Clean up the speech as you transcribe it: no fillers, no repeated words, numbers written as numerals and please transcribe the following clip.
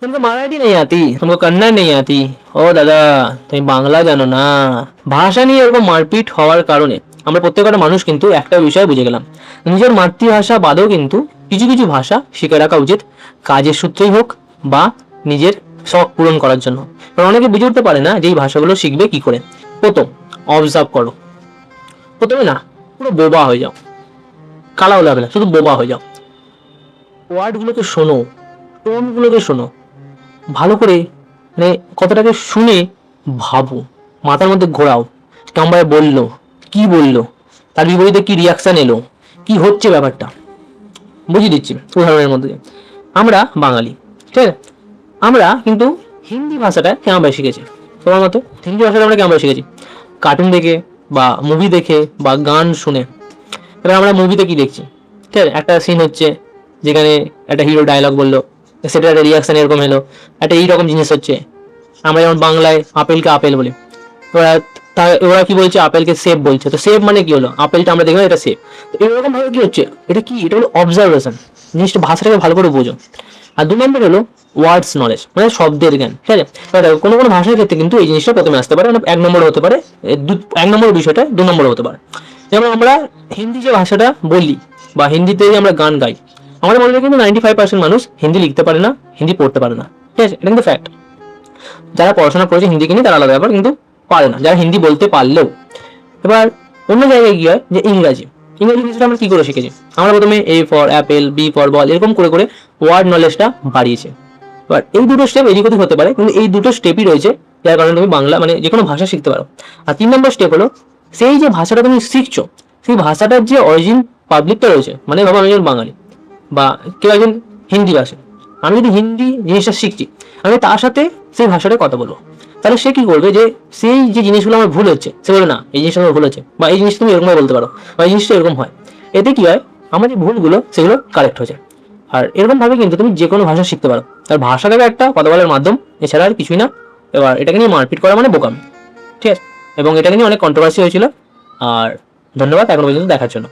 तुमको मराठी नहीं आती, तुमको कन्नड़ नहीं आती, ও দাদা তুমি বাংলা জানো না। ভাষা নিয়ে এরকম মারপিট হওয়ার কারণে আমরা প্রত্যেকটা মানুষ কিন্তু একটা বিষয় বুঝে গেলাম, নিজের মাতৃভাষা বাদেও কিন্তু কিছু কিছু ভাষা শিখে রাখা উচিত, কাজের সূত্রেই হোক বা নিজের শখ পূরণ করার জন্য। কারণ অনেকে বুঝে উঠতে পারে না যে এই ভাষাগুলো শিখবে কি করে। প্রথম, অবজার্ভ করো। প্রথমে না পুরো বোবা হয়ে যাও, কালাও লাগবে না, শুধু বোবা হয়ে যাও। ওয়ার্ডগুলোকে শোনো, টোনগুলোকে শোনো, ভালো করে মানে কথাটাকে শুনে ভাবো, মাথার মধ্যে ঘোরাও, কামবায় বললো, কি বললো, তার বিপরীতে কি রিয়াকশন এলো, কি হচ্ছে ব্যাপারটা। বুঝিয়ে দিচ্ছি উদাহরণের মধ্যে। আমরা বাঙালি, ঠিক আছে, আমরা কিন্তু হিন্দি ভাষাটা কেমন শিখেছি তোমার মতো? হিন্দি ভাষাটা আমরা কেমন শিখেছি? কার্টুন দেখে বা মুভি দেখে বা গান শুনে। এবার আমরা মুভিতে কি দেখছি, ঠিক আছে, একটা সিন হচ্ছে যেখানে একটা হিরো ডায়লগ বললো, সেটা একটা রিয়াকশন এরকম এলো, একটা এইরকম জিনিস হচ্ছে। আমরা যেমন বাংলায় আপেলকে আপেল বলি, ওরা ওরা কি বলছে, আপেলকে সেব বলছে। তো সেব মানে কি হলো, আপেলটা আমরা দেখলাম এটা সেব। তো এরকম ভাবে কি হচ্ছে, এটা কি, এটা হলো অবজারভেশন। জিনিসটা ভাষাটাকে ভালো করে বোঝো। আর 2 নম্বর হলো ওয়ার্ডস নলেজ, মানে শব্দের জ্ঞান, ঠিক আছে। কোনো কোনো ভাষার ক্ষেত্রে কিন্তু এই জিনিসটা প্রথমে আসতে পারে, মানে 1 নম্বর হতে পারে, 1 নম্বর বিষয়টা 2 নম্বর হতে পারে। যেমন আমরা হিন্দি যে ভাষাটা বলি বা হিন্দিতে যে আমরা গান গাই, আমাদের মনে হয় কিন্তু 95% মানুষ হিন্দি লিখতে পারে না, হিন্দি পড়তে পারে না, ঠিক আছে, এটা কিন্তু ফ্যাক্ট। যারা পড়াশোনা করেছে হিন্দিকে নিয়ে তারা আলাদা ব্যাপার, কিন্তু পারে না যারা হিন্দি বলতে পারলেও। এবার অন্য জায়গায় কি হয়, যে ইংরাজি ভাষাটা আমরা কি করে শিখেছি, আমরা প্রথমে A for apple, B for ball, এরকম করে করে ওয়ার্ড নলেজটা বাড়িয়েছে। এবার এই দুটো স্টেপ এদিক ওদিক হতে পারে, কিন্তু এই দুটো স্টেপই রয়েছে যার কারণে তুমি বাংলা মানে যে কোনো ভাষা শিখতে পারো। আর 3 নম্বর স্টেপ হলো, সেই যে ভাষাটা তুমি শিখছো সেই ভাষাটার যে অরিজিন পাবলিকটা রয়েছে, মানে ভাবো আমি একজন বাঙালি বা কেউ একজন হিন্দি ভাষী, আমি যদি হিন্দি জিনিসটা শিখছি, আমি তার সাথে সেই ভাষাটা কথা বলবো, তাহলে সে কি করবে, যে সেই যে জিনিসগুলো আমার ভুল হচ্ছে সে বলবে না এই জিনিসটা আমার ভুল হচ্ছে, বা এই জিনিসটা তুমি এরকম বলতে পারো, বা এই জিনিসটা এরকম হয়। এতে কি হয়, আমার যে ভুলগুলো সেগুলো কারেক্ট হয়ে যায়। আর এরকম ভাবে কিন্তু তুমি যে কোনো ভাষা শিখতে পারো। তার ভাষা দেবে একটা কথা বলার মাধ্যম, এছাড়া আর কিছুই না। এবার এটাকে নিয়ে মারপিট করা মানে বোকামি, ঠিক আছে। এবং এটাকে নিয়ে অনেক কন্ট্রোভার্সি হয়েছিল। আর ধন্যবাদ এখন পর্যন্ত দেখার জন্য।